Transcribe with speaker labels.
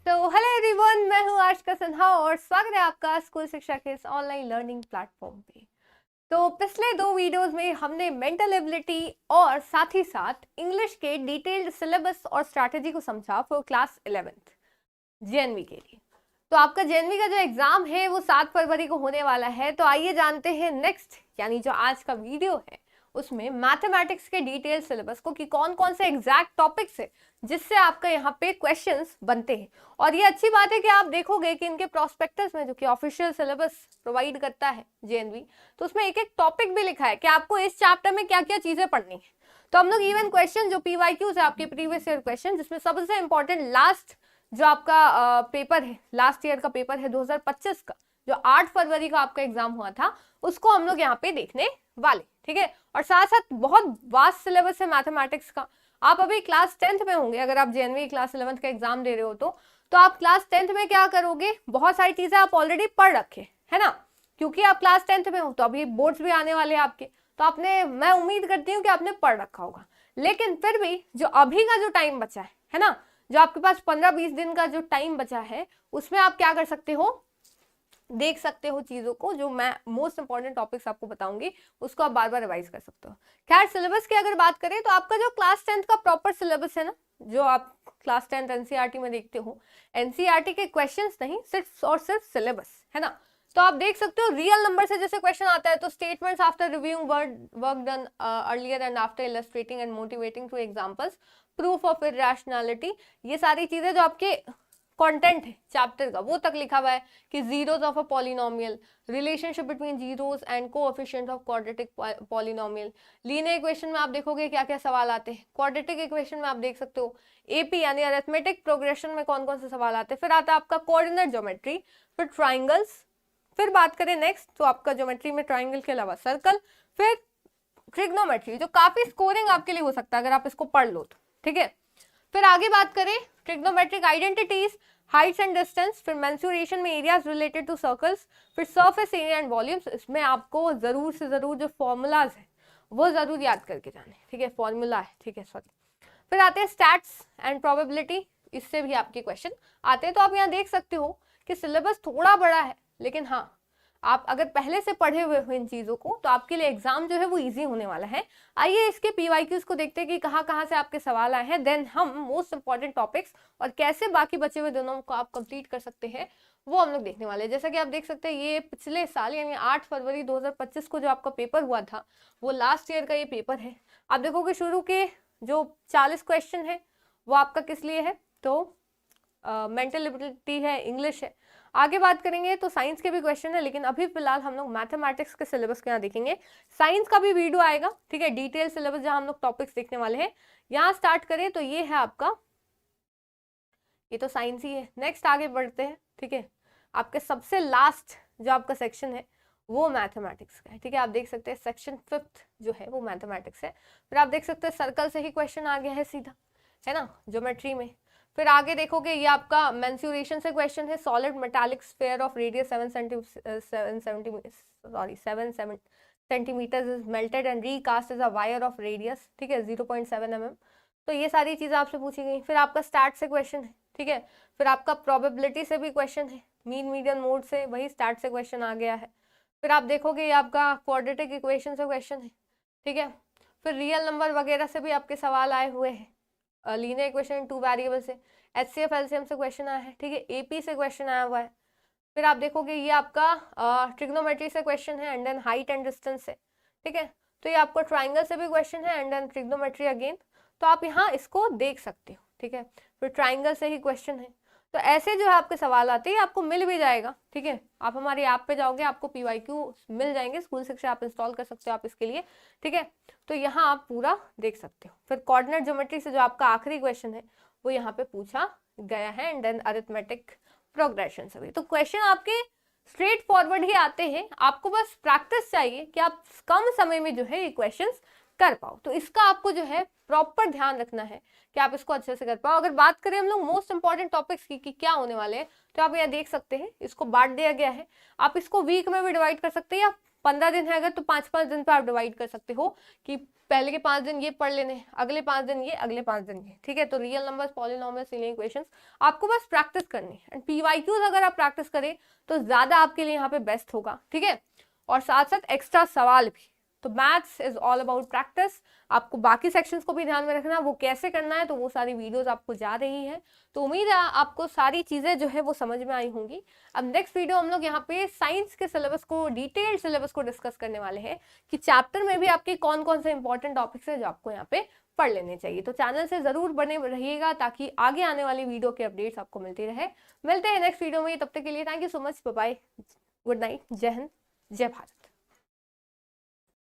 Speaker 1: तो hello everyone, मैं हूँ आशिका सिन्हा और स्वागत है आपका स्कूल शिक्षा के इस ऑनलाइन लर्निंग प्लेटफॉर्म पे। तो पिछले 2 वीडियोस में हमने मेंटल एबिलिटी और साथ ही साथ इंग्लिश के डिटेल्ड सिलेबस और स्ट्रैटेजी को समझा फॉर क्लास 11th जेएनवी के लिए। तो आपका जेएनवी का जो एग्जाम है वो 7 फरवरी को होने वाला है। तो आइए जानते हैं नेक्स्ट, यानी जो आज का वीडियो है उसमें मैथमेटिक्स के डिटेल सिलेबस को कि कौन कौन से एग्जैक्ट टॉपिक्स है जिससे आपका यहाँ पे क्वेश्चंस बनते हैं। और ये अच्छी बात है कि आप देखोगे कि इनके प्रोस्पेक्टस में, जो कि ऑफिशियल सिलेबस प्रोवाइड करता है जेएनवी, तो उसमें एक एक टॉपिक भी लिखा है कि आपको इस चैप्टर में क्या क्या चीजें पढ़नी है। तो हम लोग इवन क्वेश्चन जो पीवाईक्यूज है आपके प्रीवियस ईयर क्वेश्चन, जिसमें सबसे इंपॉर्टेंट लास्ट जो आपका पेपर है, लास्ट ईयर का पेपर है 2025 का, जो 8 फरवरी का आपका एग्जाम हुआ था, उसको हम लोग यहाँ पे देखने वाले, ठीक है। और साथ साथ बहुत वास्ट सिलेबस है मैथमेटिक्स का। आप अभी क्लास 10th में होंगे, अगर आप जेएनवी क्लास 11th का एग्जाम दे रहे हो तो आप क्लास 10th में क्या करोगे, बहुत सारी चीजें आप ऑलरेडी पढ़ रखे है ना, क्योंकि आप क्लास 10th में हो तो अभी बोर्ड्स भी आने वाले हैं आपके, तो आपने, मैं उम्मीद करती हूँ कि आपने पढ़ रखा होगा। लेकिन फिर भी जो अभी का जो टाइम बचा है ना, जो आपके पास 15-20 दिन का जो टाइम बचा है, उसमें आप क्या कर सकते हो, देख सकते हो चीजों को। जो मैं मोस्ट इंपॉर्टेंट टॉपिक्स आपको बताऊंगी उसको आप बार बार रिवाइज कर सकते हो। खैर, सिलेबस की अगर बात करें तो आपका जो क्लास 10th का प्रॉपर सिलेबस है ना, जो आप क्लास 10th एनसीईआरटी में देखते हो, एनसीईआरटी के क्वेश्चंस नहीं, सिर्फ और सिर्फ सिलेबस है ना। तो आप देख सकते हो रियल नंबर से जैसे क्वेश्चन आता है, तो statements after reviewing work done earlier and after illustrating and motivating through examples, proof of irrationality, ये सारी चीजें जो आपके कंटेंट है चैप्टर का, वो तक लिखा हुआ है कि zeros of a polynomial, relationship between zeros and coefficient of quadratic polynomial. Linear equation में आप देखोगे क्या क्या सवाल आते हैं, क्वाड्रेटिक इक्वेशन में आप देख सकते हो एपी यानी अरिथमेटिक प्रोग्रेशन में कौन कौन से सवाल आते हैं। फिर आता है आपका कोऑर्डिनेट ज्योमेट्री, फिर ट्राइंगल्स, फिर बात करें नेक्स्ट तो आपका ज्योमेट्री में ट्राइंगल के अलावा सर्कल, फिर ट्रिग्नोमेट्री, जो काफी स्कोरिंग आपके लिए हो सकता है अगर आप इसको पढ़ लो तो, ठीक है। फिर आगे बात करें trigonometric identities, Heights and distance, फिर मेंसुरेशन में एरियाज रिलेटेड टू सर्कल्स, फिर सरफेस एरिया एंड वॉल्यूम्स। इसमें आपको जरूर से जरूर जो फॉर्मूलाज है वो जरूर याद करके जाने, ठीक है, फॉर्मूला है, ठीक है, सॉरी। फिर आते हैं स्टैट्स एंड प्रोबेबिलिटी, इससे भी आपके क्वेश्चन आते हैं। तो आप यहाँ देख सकते हो कि सिलेबस थोड़ा बड़ा है, लेकिन हाँ, आप अगर पहले से पढ़े हुए हो इन चीजों को तो आपके लिए एग्जाम जो है वो इजी होने वाला है। आइए इसके पीवाईक्यूज को देखते हैं कि कहाँ कहाँ से आपके सवाल आए हैं, देन हम मोस्ट इंपॉर्टेंट टॉपिक्स और कैसे बाकी बचे हुए दिनों को आप कंप्लीट कर सकते हैं वो हम लोग देखने वाले हैं। जैसा कि आप देख सकते हैं ये पिछले साल यानी 8 फरवरी 2025 को जो आपका पेपर हुआ था वो लास्ट ईयर का ये पेपर है। आप देखोगे शुरू के जो 40 क्वेश्चन है वो आपका किस लिए है, तो मेंटल एबिलिटी है, इंग्लिश है। आगे बात करेंगे तो साइंस के भी क्वेश्चन है, लेकिन अभी फिलहाल हम लोग मैथमेटिक्स के सिलेबस को यहाँ देखेंगे। साइंस का भी वीडियो आएगा, ठीक है, डिटेल सिलेबस जहाँ हम लोग टॉपिक्स देखने वाले हैं। यहाँ स्टार्ट करें तो ये है आपका, ये तो साइंस ही है। नेक्स्ट आगे बढ़ते हैं, ठीक है। आपके सबसे लास्ट जो आपका सेक्शन है वो मैथमेटिक्स का है, ठीक है। आप देख सकते हैं सेक्शन 5th जो है वो मैथमेटिक्स है। फिर आप देख सकते हैं सर्कल से ही क्वेश्चन आ गया है सीधा, है ना, ज्योमेट्री में। फिर आगे देखोगे ये आपका मेंसुरेशन से क्वेश्चन है, solid metallic sphere of radius 7 centimetre is melted and recast as a wire of radius, ठीक है, 0.7 mm। तो ये सारी चीजें आपसे पूछी गई। फिर आपका स्टैट से क्वेश्चन है, ठीक है। फिर आपका प्रोबेबिलिटी से भी क्वेश्चन है, मीन मीडियन मोड से वही स्टैट से क्वेश्चन आ गया है। फिर आप देखोगे ये आपका क्वाड्रेटिक इक्वेशन से क्वेश्चन है, ठीक है। फिर रियल नंबर वगैरह से भी आपके सवाल आए हुए हैं, लीनियर इक्वेशन 2 वेरिएबल से, एचसीएफ एलसीएम से क्वेश्चन आया है, ठीक है, एपी से क्वेश्चन आया हुआ है। फिर आप देखोगे ये आपका ट्रिग्नोमेट्री से क्वेश्चन है and then height and distance से, ठीक है। तो ये आपको ट्राइंगल से भी क्वेश्चन है एंड देन ट्रिग्नोमेट्री अगेन, तो आप यहाँ इसको देख सकते हो, ठीक है। फिर ट्राइंगल से ही क्वेश्चन है। तो ऐसे जो है आपके सवाल आते हैं, आपको मिल भी जाएगा, ठीक है। आप हमारी ऐप पे जाओगे, आपको पीवाईक्यू मिल जाएंगे, स्कूल शिक्षा आप इंस्टॉल कर सकते हो आप इसके लिए, ठीक है। तो यहाँ आप पूरा देख सकते हो। फिर कोऑर्डिनेट ज्योमेट्री से जो आपका आखिरी क्वेश्चन है वो यहाँ पे पूछा गया है एंड देन अरिथमेटिक प्रोग्रेशन से भी। तो क्वेश्चन आपके स्ट्रेट फॉरवर्ड ही आते हैं, आपको बस प्रैक्टिस चाहिए कि आप कम समय में जो है ये क्वेश्चंस कर पाओ। तो इसका आपको जो है प्रॉपर ध्यान रखना है कि आप इसको अच्छे से कर पाओ। अगर बात करें हम लोग मोस्ट इंपॉर्टेंट टॉपिक्स की कि क्या होने वाले हैं, तो आप यहाँ देख सकते हैं इसको बांट दिया गया है। आप इसको वीक में भी डिवाइड कर सकते हैं या 15 दिन है अगर, तो 5-5 दिन पे आप डिवाइड कर सकते हो कि पहले के 5 दिन ये पढ़ लेने, अगले 5 दिन ये, अगले 5 दिन ये, ठीक है। तो real numbers, polynomials, linear equations आपको बस प्रैक्टिस करनी है। एंड पीवाईक्यूज अगर आप प्रैक्टिस करें तो ज्यादा आपके लिए यहाँ पे बेस्ट होगा, ठीक है। और साथ साथ एक्स्ट्रा सवाल भी। तो maths is all about practice. आपको बाकी सेक्शंस को भी ध्यान में रखना, वो कैसे करना है तो वो सारी वीडियोस आपको जा रही है। तो उम्मीद है आपको सारी चीजें जो है वो समझ में आई होंगी। अब नेक्स्ट वीडियो हम लोग यहाँ पे साइंस के सिलेबस को, डिटेल्ड सिलेबस को डिस्कस करने वाले हैं कि चैप्टर में भी आपके कौन कौन से इंपॉर्टेंट टॉपिक्स है जो आपको यहाँ पे पढ़ लेने चाहिए। तो चैनल से जरूर बने रहिएगा ताकि आगे आने वाली वीडियो के अपडेट्स आपको मिलती रहे। मिलते हैं नेक्स्ट वीडियो में, तब तक के लिए thank you so much, bye bye, good night, जय हिंद, जय भारत।